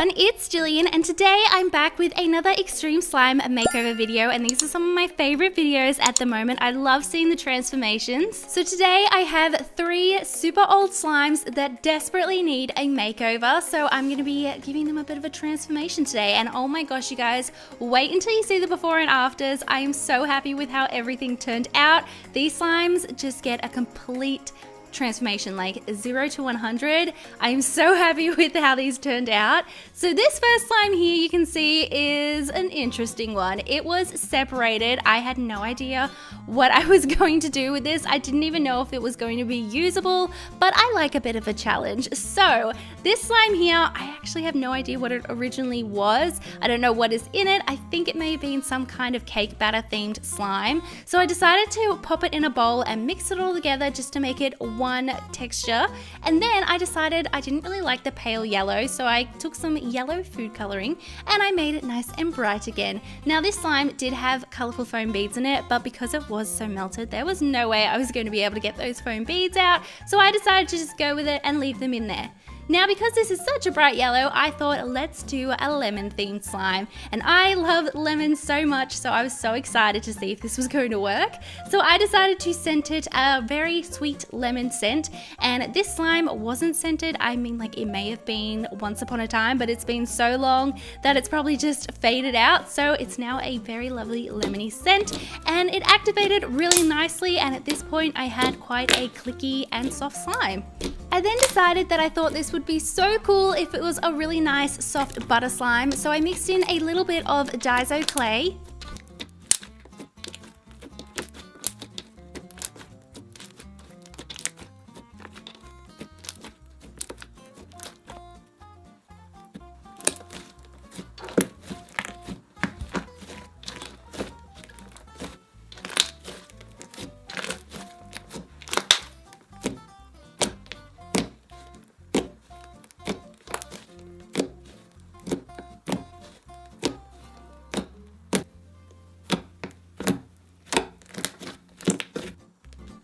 everyone, it's Jillian and today I'm back with another Extreme Slime makeover video, and these are some of my favorite videos at the moment. I love seeing the transformations. So today I have 3 super old slimes that desperately need a makeover, so I'm going to be giving them a bit of a transformation today. And oh my gosh, you guys, wait until you see the before and afters. I am so happy with how everything turned out. These slimes just get a complete transformation, like 0 to 100. I am so happy with how these turned out. So this first slime here you can see is an interesting one. It was separated. I had no idea what I was going to do with this. I didn't even know if it was going to be usable, but I like a bit of a challenge. So this slime here, I actually have no idea what it originally was. I don't know what is in it. I think it may have been some kind of cake batter themed slime. So I decided to pop it in a bowl and mix it all together just to make it one texture. And then I decided I didn't really like the pale yellow, so I took some yellow food coloring and I made it nice and bright again. Now this slime did have colorful foam beads in it, but because it was so melted, there was no way I was going to be able to get those foam beads out, so I decided to just go with it and leave them in there. Now because this is such a bright yellow, I thought let's do a lemon themed slime, and I love lemons so much, so I was so excited to see if this was going to work. So I decided to scent it a very sweet lemon scent, and this slime wasn't scented. I mean, like, it may have been once upon a time, but it's been so long that it's probably just faded out, so it's now a very lovely lemony scent, and it activated really nicely, and at this point I had quite a clicky and soft slime. I then decided that I thought this would be so cool if it was a really nice soft butter slime, so I mixed in a little bit of Daiso clay,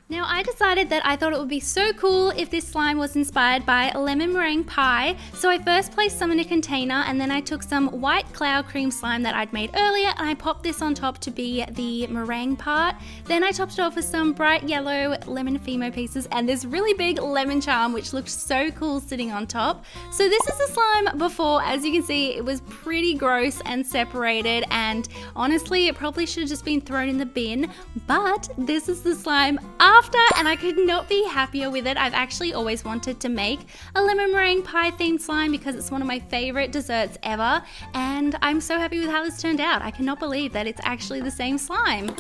Now I decided that I thought it would be so cool if this slime was inspired by a lemon meringue pie, so I first placed some in a container and then I took some white cloud cream slime that I'd made earlier and I popped this on top to be the meringue part. Then I topped it off with some bright yellow lemon Fimo pieces and this really big lemon charm which looked so cool sitting on top. So this is the slime before. As you can see, it was pretty gross and separated, and honestly it probably should have just been thrown in the bin, but this is the slime after, and I could not be happier with it. I've actually always wanted to make a lemon meringue pie themed slime because it's one of my favorite desserts ever, and I'm so happy with how this turned out. I cannot believe that it's actually the same slime.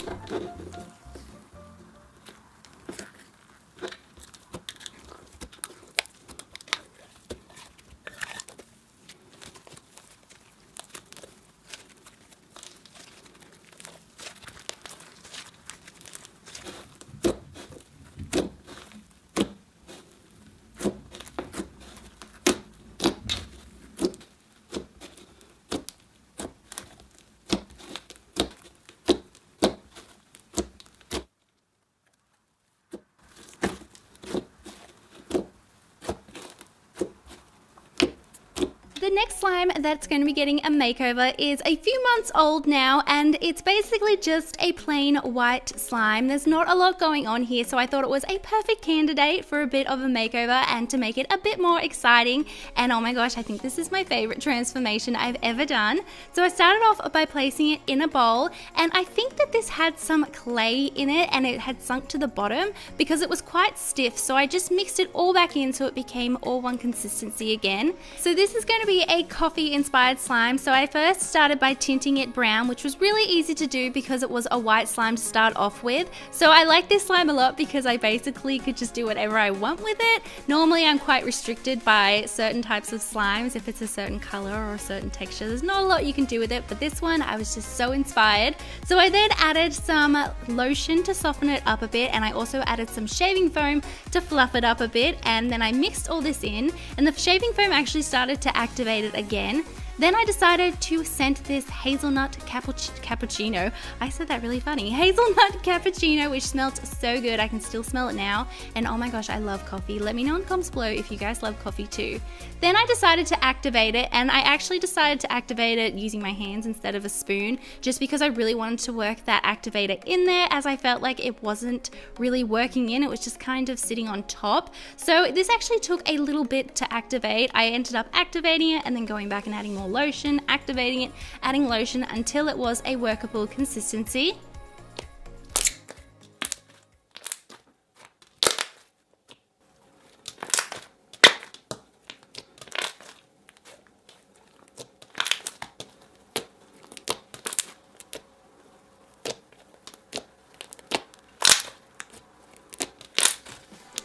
The next slime that's going to be getting a makeover is a few months old now, and it's basically just a plain white slime. There's not a lot going on here, so I thought it was a perfect candidate for a bit of a makeover and to make it a bit more exciting. And oh my gosh, I think this is my favorite transformation I've ever done. So I started off by placing it in a bowl, and I think that this had some clay in it and it had sunk to the bottom because it was quite stiff, so I just mixed it all back in so it became all one consistency again. So this is going to be a coffee inspired slime, so I first started by tinting it brown, which was really easy to do because it was a white slime to start off with. So I like this slime a lot because I basically could just do whatever I want with it. Normally I'm quite restricted by certain types of slimes. If it's a certain color or a certain texture, there's not a lot you can do with it, but this one I was just so inspired. So I then added some lotion to soften it up a bit, and I also added some shaving foam to fluff it up a bit, and then I mixed all this in, and the shaving foam actually started to activate it again. Then I decided to scent this hazelnut cappuccino. I said that really funny. Hazelnut cappuccino, which smelled so good. I can still smell it now. And oh my gosh, I love coffee. Let me know in the comments below if you guys love coffee too. Then I decided to activate it, and I actually decided to activate it using my hands instead of a spoon, just because I really wanted to work that activator in there, as I felt like it wasn't really working in. It was just kind of sitting on top. So this actually took a little bit to activate. I ended up activating it and then going back and adding more lotion, activating it, adding lotion until it was a workable consistency.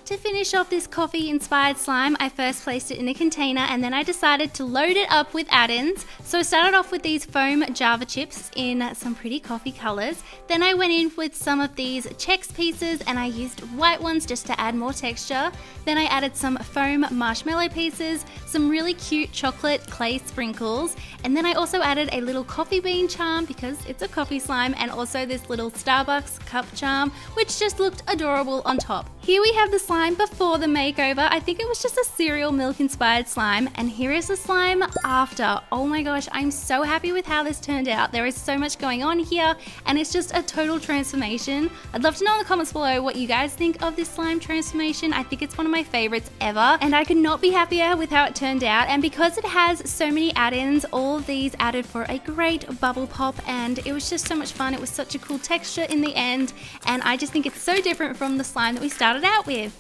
To finish off this coffee inspired slime, I first placed it in a container and then I decided to load it up with add-ins. So I started off with these foam Java chips in some pretty coffee colors. Then I went in with some of these Chex pieces and I used white ones just to add more texture. Then I added some foam marshmallow pieces, some really cute chocolate clay sprinkles, and then I also added a little coffee bean charm because it's a coffee slime, and also this little Starbucks cup charm, which just looked adorable on top. Here we have the slime before the makeover. I think it was just a cereal milk inspired slime, and here is the slime after. Oh my gosh, I'm so happy with how this turned out. There is so much going on here and it's just a total transformation. I'd love to know in the comments below what you guys think of this slime transformation. I think it's one of my favorites ever, and I could not be happier with how it turned out. And because it has so many add-ins, all of these added for a great bubble pop, and it was just so much fun. It was such a cool texture in the end, and I just think it's so different from the slime that we started out with.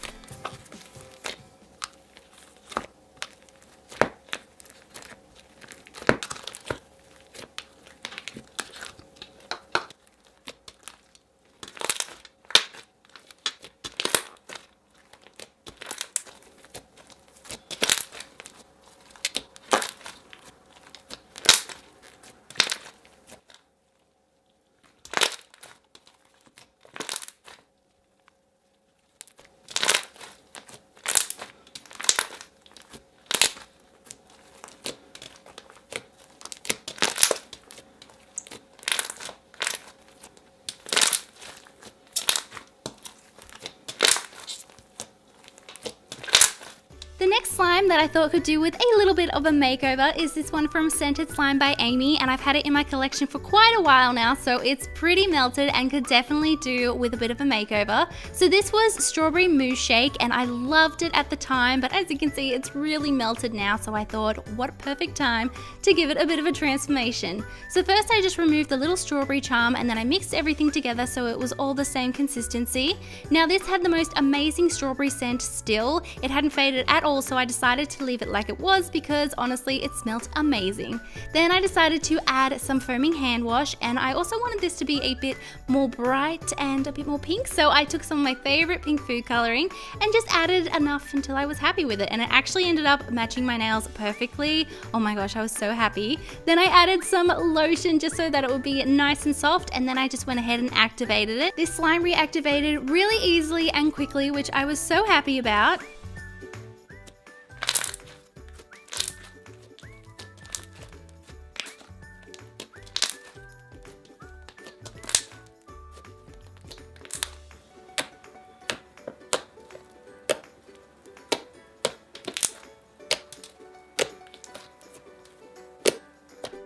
The next slime that I thought could do with a little bit of a makeover is this one from Scented Slime by Amy, and I've had it in my collection for quite a while now, so it's pretty melted and could definitely do with a bit of a makeover. So this was Strawberry Mousse Shake, and I loved it at the time, but as you can see, it's really melted now, so I thought, what a perfect time to give it a bit of a transformation. So first I just removed the little strawberry charm, and then I mixed everything together so it was all the same consistency. Now this had the most amazing strawberry scent still. It hadn't faded at all, so I decided to leave it like it was because honestly it smelled amazing. Then I decided to add some foaming hand wash, and I also wanted this to be a bit more bright and a bit more pink, so I took some of my favorite pink food coloring and just added enough until I was happy with it, and it actually ended up matching my nails perfectly. Oh my gosh, I was so happy. Then I added some lotion just so that it would be nice and soft, and then I just went ahead and activated it. This slime reactivated really easily and quickly, which I was so happy about.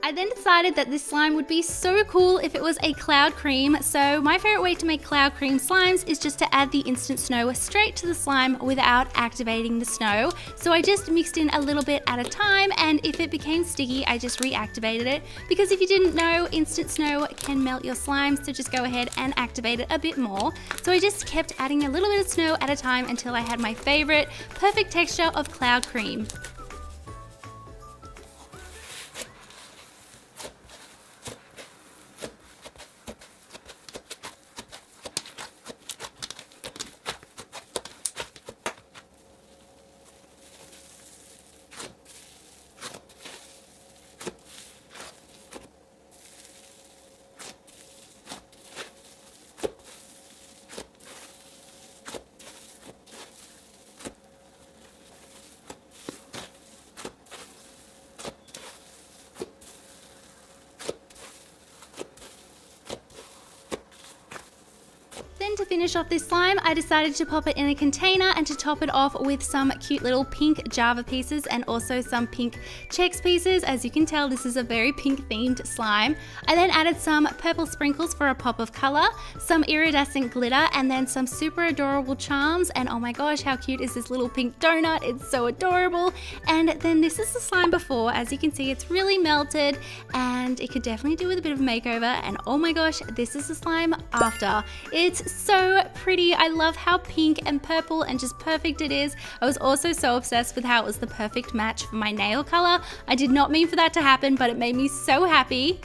I then decided that this slime would be so cool if it was a cloud cream. So my favorite way to make cloud cream slimes is just to add the instant snow straight to the slime without activating the snow. So I just mixed in a little bit at a time, and if it became sticky, I just reactivated it, because if you didn't know, instant snow can melt your slime, so just go ahead and activate it a bit more. So I just kept adding a little bit of snow at a time until I had my favorite perfect texture of cloud cream. to finish off this slime, I decided to pop it in a container and to top it off with some cute little pink Java pieces and also some pink Chex pieces. As you can tell, this is a very pink themed slime. I then added some purple sprinkles for a pop of color, some iridescent glitter, and then some super adorable charms. And oh my gosh, how cute is this little pink donut? It's so adorable. And then this is the slime before. As you can see, it's really melted and it could definitely do with a bit of a makeover. And oh my gosh, this is the slime after. It's so pretty. I love how pink and purple and just perfect it is. I was also so obsessed with how it was the perfect match for my nail color. I did not mean for that to happen, but it made me so happy.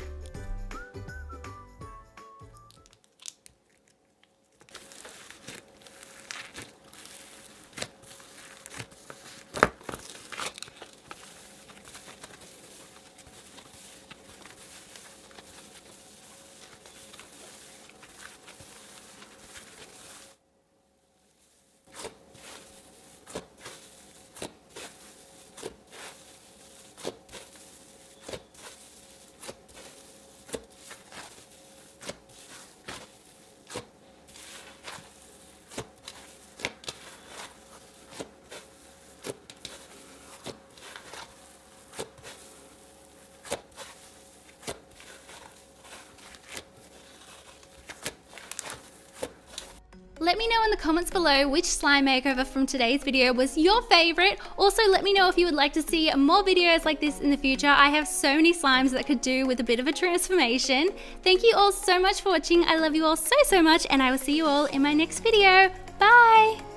Let me know in the comments below which slime makeover from today's video was your favorite. Also, let me know if you would like to see more videos like this in the future. I have so many slimes that could do with a bit of a transformation. Thank you all so much for watching. I love you all so much, and I will see you all in my next video. Bye!